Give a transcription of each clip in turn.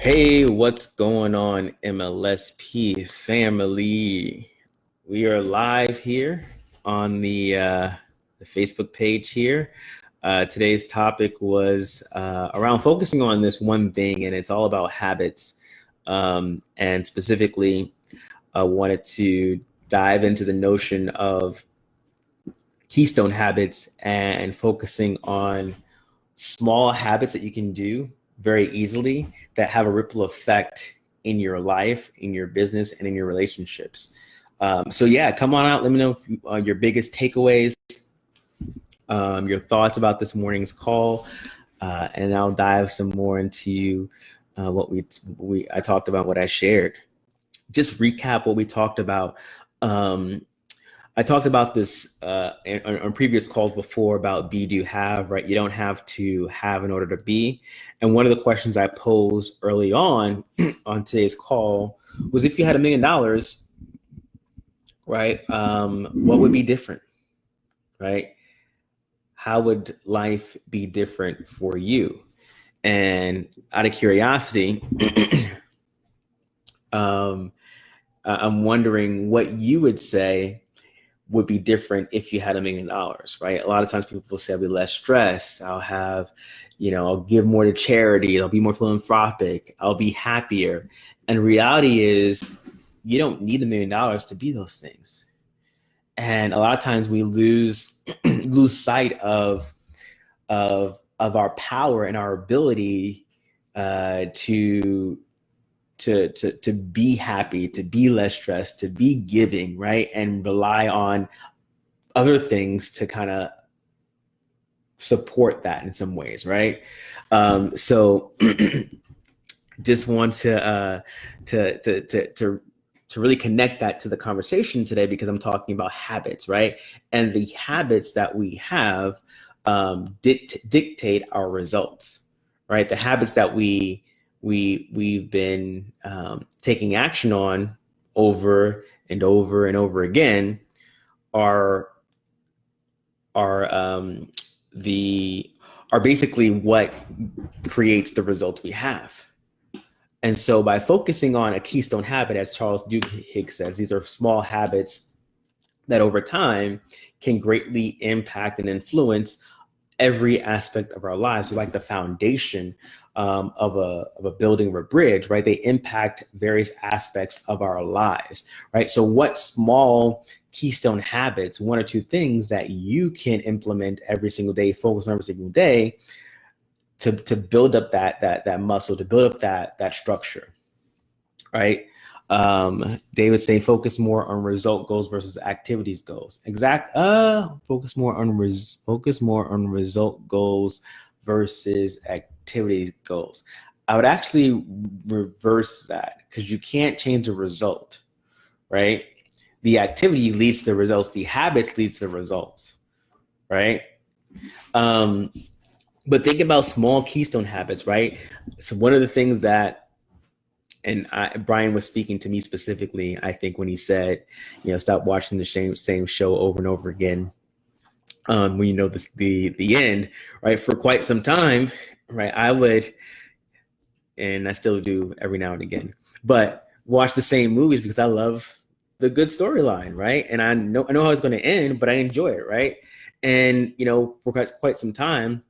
Hey, what's going on, MLSP family? We are live here on the Facebook page here. Today's topic was around focusing on this one thing, and it's all about habits. And specifically, I wanted to dive into the notion of Keystone Habits and focusing on small habits that you can do very easily that have a ripple effect in your life, in your business, and in your relationships. So yeah, come on out. Let me know your biggest takeaways, your thoughts about this morning's call, and I'll dive some more into what I talked about, what I shared. Just recap what we talked about. I talked about this on previous calls before about be, do, have, right? You don't have to have in order to be. And one of the questions I posed early on today's call was, if you had $1 million, right, what would be different, right? How would life be different for you? And out of curiosity, I'm wondering what you would say would be different if you had $1 million, right? A lot of times people say I'll be less stressed. I'll give more to charity. I'll be more philanthropic. I'll be happier. And reality is you don't need $1 million to be those things. And a lot of times we lose sight of our power and our ability to be happy, to be less stressed, to be giving, right? And rely on other things to kind of support that in some ways, right? So just want to really connect that to the conversation today, because I'm talking about habits, right? And the habits that we have dictate our results, right? The habits that we've been taking action on over and over and over again are basically what creates the results we have. And so by focusing on a keystone habit, as Charles Duhigg says, these are small habits that over time can greatly impact and influence every aspect of our lives. So like the foundation of a building or a bridge, right? They impact various aspects of our lives, right? So what small keystone habits, one or two things that you can implement every single day, focus on every single day to build up that muscle, to build up that structure, right? David say focus more on result goals versus activities goals. Focus more on result goals versus activities goals. I would actually reverse that, because you can't change the result, right? The activity leads to the results. The habits leads to the results, right? But think about small keystone habits, right? So one of the things that, and Brian was speaking to me specifically, I think, when he said, stop watching the same show over and over again. When you know the end, right? For quite some time, right? I would, and I still do every now and again, but watch the same movies because I love the good storyline, right? And I know how it's going to end, but I enjoy it, right? And for quite some time,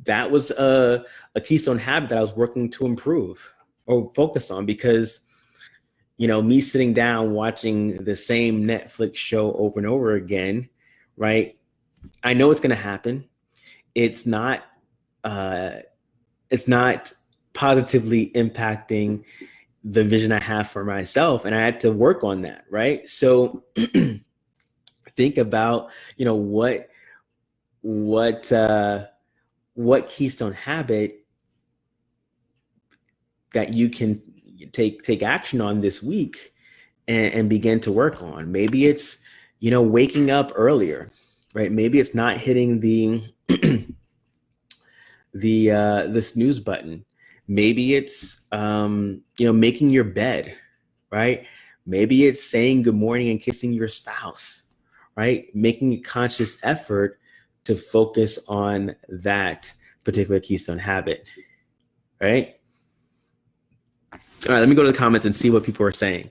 that was a keystone habit that I was working to improve or focus on, because me sitting down watching the same Netflix show over and over again, right? I know it's going to happen. It's not positively impacting the vision I have for myself, and I had to work on that, right? So think about what keystone habit that you can take action on this week and begin to work on. Maybe it's waking up earlier, right? Maybe it's not hitting the the snooze button. Maybe it's making your bed, right? Maybe it's saying good morning and kissing your spouse, right? Making a conscious effort to focus on that particular keystone habit. right? All right, let me go to the comments and see what people are saying.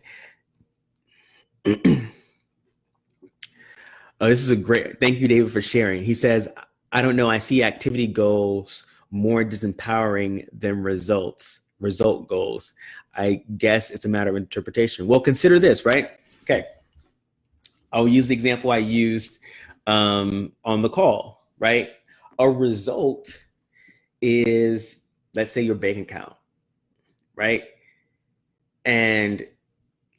Oh, this is a great, thank you, David, for sharing. He says, I don't know, I see activity goals more disempowering than result goals. I guess it's a matter of interpretation. Well, consider this, right? Okay. I'll use the example I used on the call, right? A result is, let's say, your bank account, right? And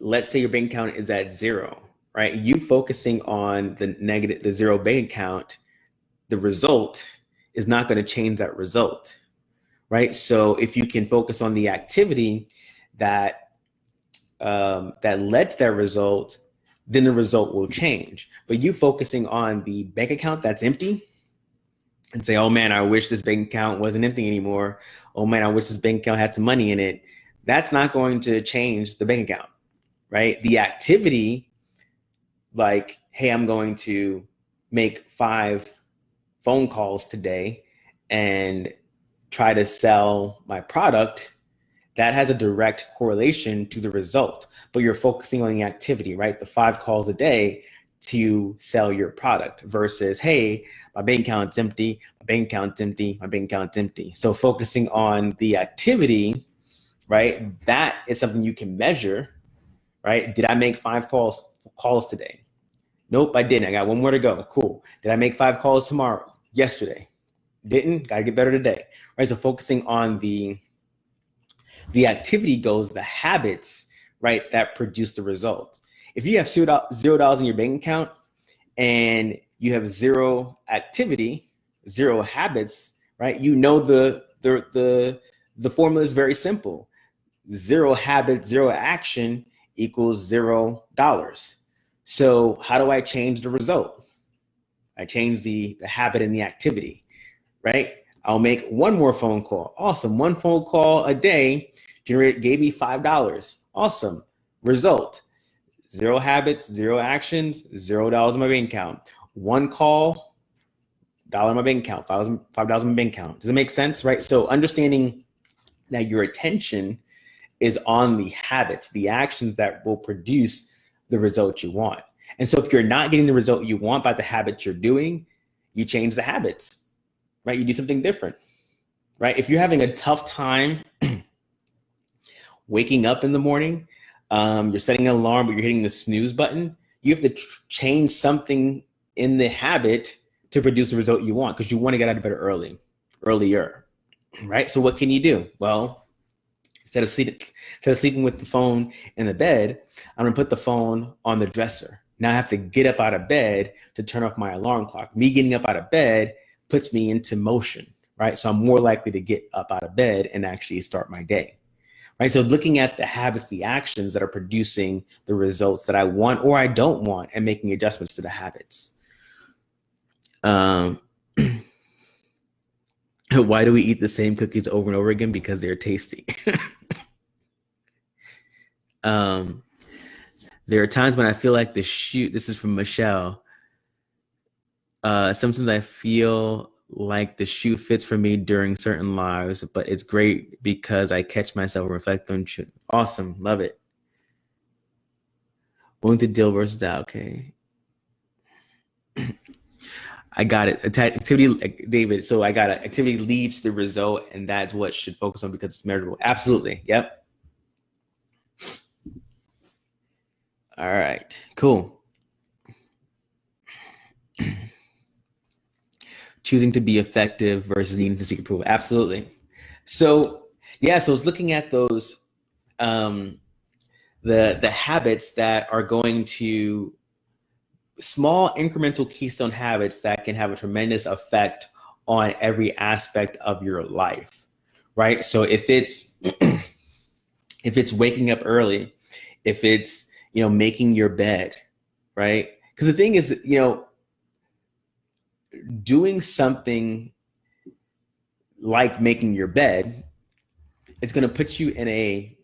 let's say your bank account is at zero, right? You focusing on the zero bank account, the result is not going to change that result, right? So if you can focus on the activity that that led to that result, then the result will change. But you focusing on the bank account that's empty and say, oh man, I wish this bank account wasn't empty anymore. Oh man, I wish this bank account had some money in it. That's not going to change the bank account, right? The activity, like, hey, I'm going to make 5 phone calls today and try to sell my product, that has a direct correlation to the result. But you're focusing on the activity, right? The 5 calls a day to sell your product versus, hey, my bank account's empty, my bank account's empty, my bank account's empty. So focusing on the activity, right? That is something you can measure, right? Did I make 5 calls today? Nope, I didn't. I got 1 more to go. Cool. Did I make 5 calls tomorrow? Yesterday. Didn't. Got to get better today, right? So focusing on the activity goals, the habits, right, that produce the results. If you have $0 in your bank account and you have 0 activity, 0 habits, right? You know the formula is very simple. 0 habit, 0 action equals $0. So how do I change the result? I change the habit and the activity, right? I'll make 1 more phone call. Awesome. 1 phone call a day gave me $5. Awesome. Result: 0 habits, 0 actions, $0 in my bank account. 1 call, $1 in my bank account, $5 in my bank account. Does it make sense, right? So understanding that your attention is on the habits, the actions that will produce the result you want. And so if you're not getting the result you want by the habits you're doing, you change the habits, right? You do something different, right? If you're having a tough time waking up in the morning, you're setting an alarm, but you're hitting the snooze button, you have to change something in the habit to produce the result you want, because you want to get out of bed earlier, right? So what can you do? Well, instead of sleeping with the phone in the bed, I'm gonna put the phone on the dresser. Now I have to get up out of bed to turn off my alarm clock. Me getting up out of bed puts me into motion, right? So I'm more likely to get up out of bed and actually start my day, right? So looking at the habits, the actions that are producing the results that I want or I don't want, and making adjustments to the habits. Why do we eat the same cookies over and over again? Because they're tasty. There are times when I feel like this is from Michelle. Sometimes I feel like the shoe fits for me during certain lives, but it's great because I catch myself and reflect on shoe. Awesome. Love it. Willing to deal versus doubt. Okay. I got it. Activity, David. So I got it. Activity leads to the result, and that's what should focus on because it's measurable. Absolutely. Yep. All right, cool. Choosing to be effective versus needing to seek approval. Absolutely. So yeah, so it's looking at those, the habits that are going to, small incremental keystone habits that can have a tremendous effect on every aspect of your life, right? So if it's if it's waking up early, if it's making your bed, right? Because the thing is, doing something like making your bed is going to put you in a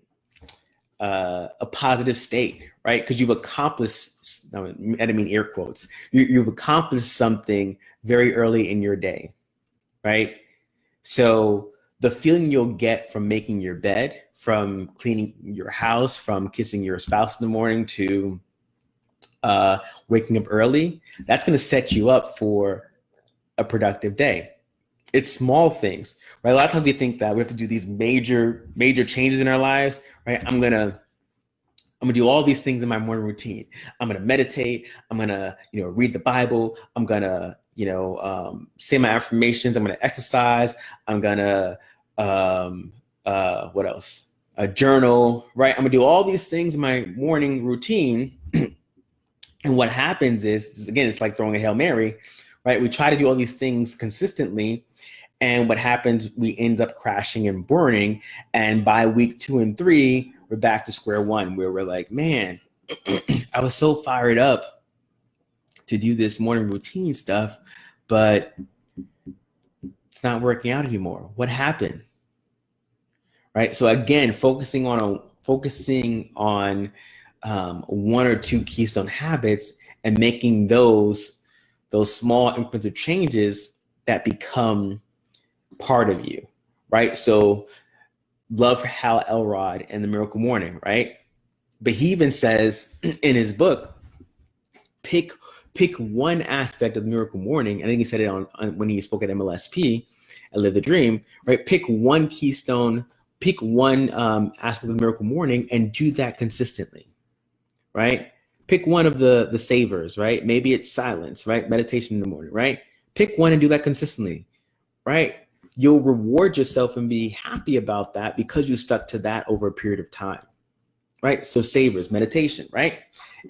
positive state, right? Because you've accomplished, I don't mean air quotes, you've accomplished something very early in your day, right? So the feeling you'll get from making your bed, from cleaning your house, from kissing your spouse in the morning, to waking up early, that's going to set you up for a productive day. It's small things, right? A lot of times we think that we have to do these major changes in our lives, right? I'm gonna do all these things in my morning routine. I'm gonna meditate. I'm gonna, read the Bible. I'm gonna, say my affirmations. I'm gonna exercise. I'm gonna, what else? A journal, right? I'm gonna do all these things in my morning routine. And what happens is, again, it's like throwing a Hail Mary, right? We try to do all these things consistently. And what happens, we end up crashing and burning. And by week 2 and 3, we're back to square one, where we're like, man, I was so fired up to do this morning routine stuff, but it's not working out anymore. What happened? Right? So again, focusing on one or two keystone habits and making those small incremental changes that become part of you, right? So love Hal Elrod and the Miracle Morning, right? But he even says in his book, pick one aspect of the Miracle Morning. I think he said it on when he spoke at MLSP and Live the Dream, right? Pick one keystone, pick one aspect of the Miracle Morning and do that consistently, right? Pick one of the savers, right? Maybe it's silence, right? Meditation in the morning, right? Pick one and do that consistently, right? You'll reward yourself and be happy about that because you stuck to that over a period of time, right? So savers, meditation, right?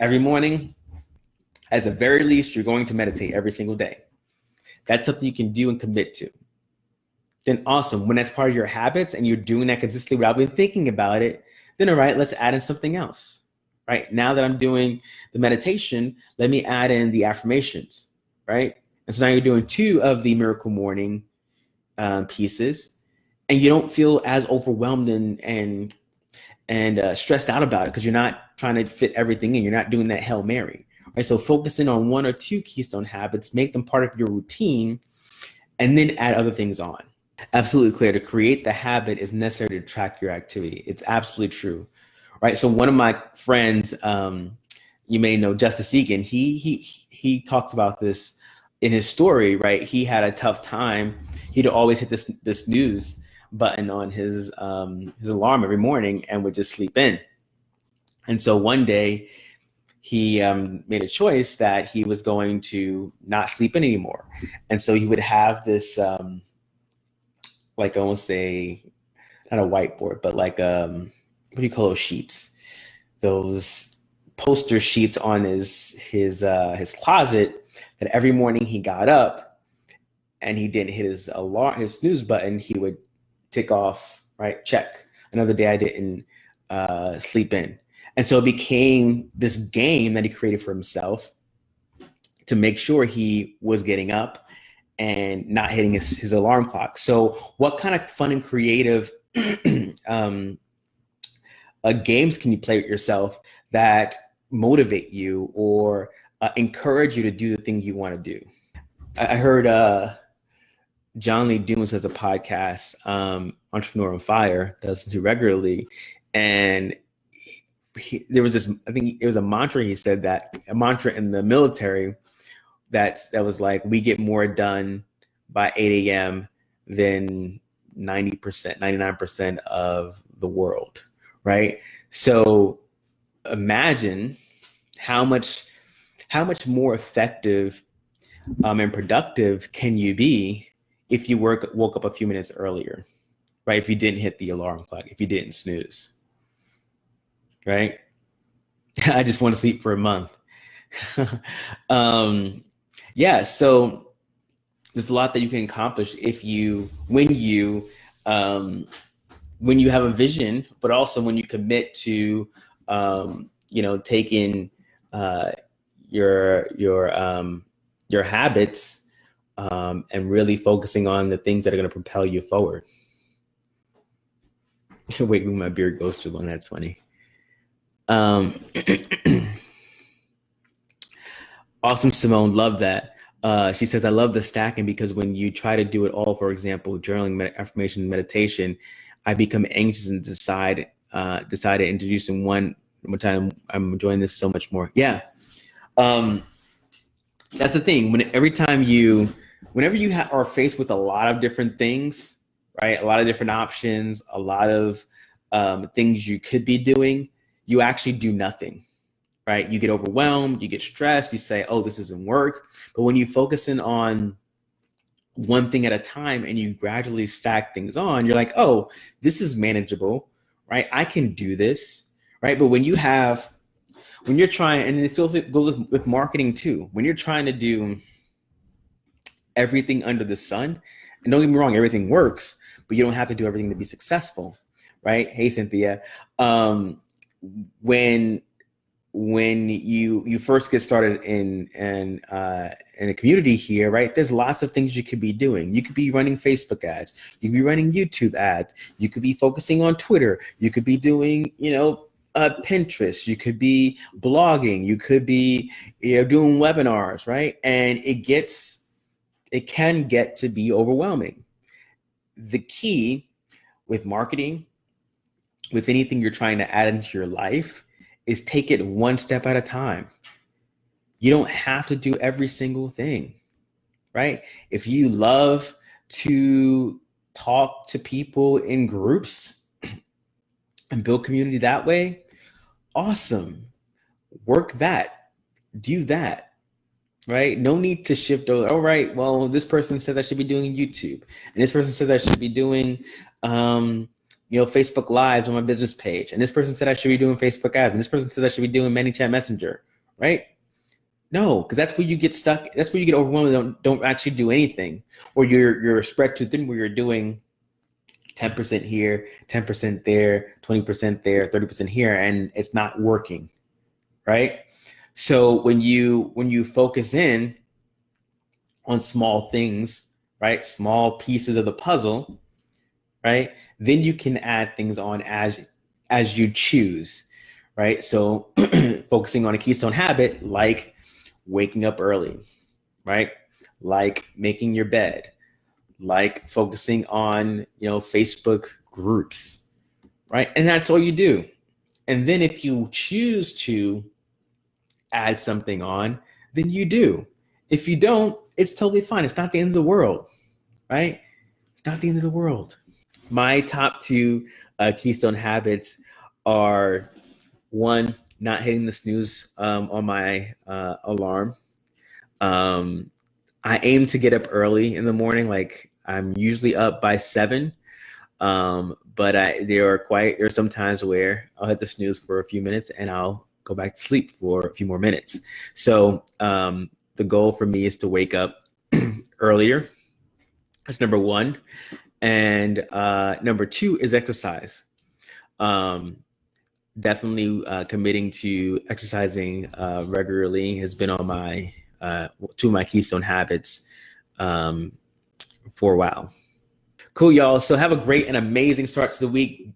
Every morning, at the very least, you're going to meditate every single day. That's something you can do and commit to. Then awesome. When that's part of your habits and you're doing that consistently without even thinking about it, then all right, let's add in something else, right? Now that I'm doing the meditation, let me add in the affirmations, right? And so now you're doing 2 of the Miracle Morning pieces, and you don't feel as overwhelmed and stressed out about it because you're not trying to fit everything in. You're not doing that Hail Mary, right? So focusing on 1 or 2 keystone habits, make them part of your routine, and then add other things on. Absolutely clear. To create the habit is necessary to track your activity. It's absolutely true, right? So one of my friends, you may know, Justice Egan, he talks about this in his story, right? He had a tough time. He'd always hit this snooze button on his alarm every morning and would just sleep in. And so one day he made a choice that he was going to not sleep in anymore. And so he would have this, like almost not a whiteboard, but like, what do you call those sheets? Those poster sheets on his closet, that every morning he got up and he didn't hit his alarm, his snooze button, he would tick off, right? Check. Another day I didn't sleep in. And so it became this game that he created for himself to make sure he was getting up and not hitting his alarm clock. So what kind of fun and creative games can you play with yourself that motivate you or encourage you to do the thing you want to do? I heard John Lee Dumas has a podcast, Entrepreneur on Fire, that I listen to regularly. And there was this, I think it was a mantra he said, that a mantra in the military that was like, we get more done by 8 a.m. than 90%, 99% of the world, right? So imagine how much more effective and productive can you be if you woke up a few minutes earlier, right? If you didn't hit the alarm clock, if you didn't snooze, right? I just want to sleep for a month. Yeah, so there's a lot that you can accomplish when you have a vision, but also when you commit to taking your habits and really focusing on the things that are going to propel you forward. Wait, my beard goes too long. That's funny. Awesome, Simone. Love that. She says, I love the stacking because when you try to do it all, for example, journaling, affirmation, meditation, I become anxious and decided introducing one time. I'm enjoying this so much more. Yeah. That's the thing. Whenever you are faced with a lot of different things, right? A lot of different options, a lot of things you could be doing, you actually do nothing, right? You get overwhelmed, you get stressed, you say, oh, this doesn't work. But when you focus in on one thing at a time and you gradually stack things on, you're like, oh, this is manageable, right? I can do this, right? But when you're trying, and it also goes with marketing too, when you're trying to do everything under the sun, and don't get me wrong, everything works, but you don't have to do everything to be successful, right? Hey, Cynthia. When you first get started in a community here, right? There's lots of things you could be doing. You could be running Facebook ads. You could be running YouTube ads. You could be focusing on Twitter. You could be doing, Pinterest. You could be blogging. You could be, doing webinars, right? And it can get to be overwhelming. The key with marketing, with anything you're trying to add into your life, is take it one step at a time. You don't have to do every single thing, right? If you love to talk to people in groups and build community that way, awesome. Work that, do that, right? No need to shift over. All right, well, this person says I should be doing YouTube, and this person says I should be doing, Facebook Lives on my business page, and this person said I should be doing Facebook ads, and this person says I should be doing ManyChat Messenger, right? No, because that's where you get stuck. That's where you get overwhelmed and don't actually do anything, or you're spread too thin where you're doing 10% here, 10% there, 20% there, 30% here, and it's not working, right? So when you focus in on small things, right, small pieces of the puzzle, right, then you can add things on as you choose, right? So focusing on a keystone habit like waking up early, right? Like making your bed, like focusing on, Facebook groups, right? And that's all you do. And then if you choose to add something on, then you do. If you don't, it's totally fine. It's not the end of the world, right? It's not the end of the world. My top two keystone habits are: one, not hitting the snooze on my alarm. I aim to get up early in the morning. Like, I'm usually up by 7. But there are some times where I'll hit the snooze for a few minutes and I'll go back to sleep for a few more minutes. So the goal for me is to wake up earlier. That's number one. And number two is exercise. Definitely committing to exercising regularly has been on my two of my keystone habits for a while. Cool, y'all. So have a great and amazing start to the week.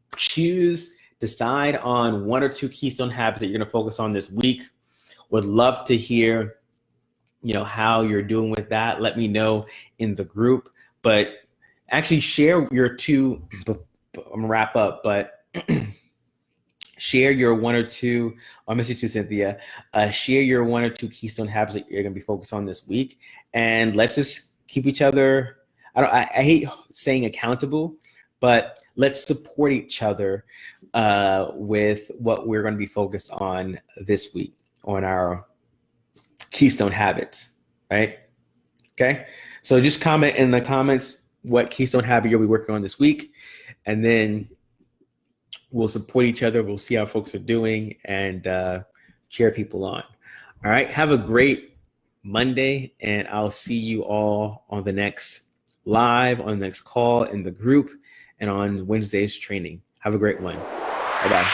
Decide on one or two keystone habits that you're going to focus on this week. Would love to hear, how you're doing with that. Let me know in the group. But actually share your two. I'm gonna wrap up, but share your one or two. I miss you too, Cynthia. Share your one or two keystone habits that you're going to be focused on this week, and let's just keep each other. I hate saying accountable, but let's support each other with what we're going to be focused on this week on our keystone habits, right? Okay. So just comment in the comments what keystone habit you'll be working on this week, and then we'll support each other. We'll see how folks are doing and cheer people on. All right. Have a great Monday, and I'll see you all on the next live, on the next call in the group, and on Wednesday's training. Have a great one. Bye-bye.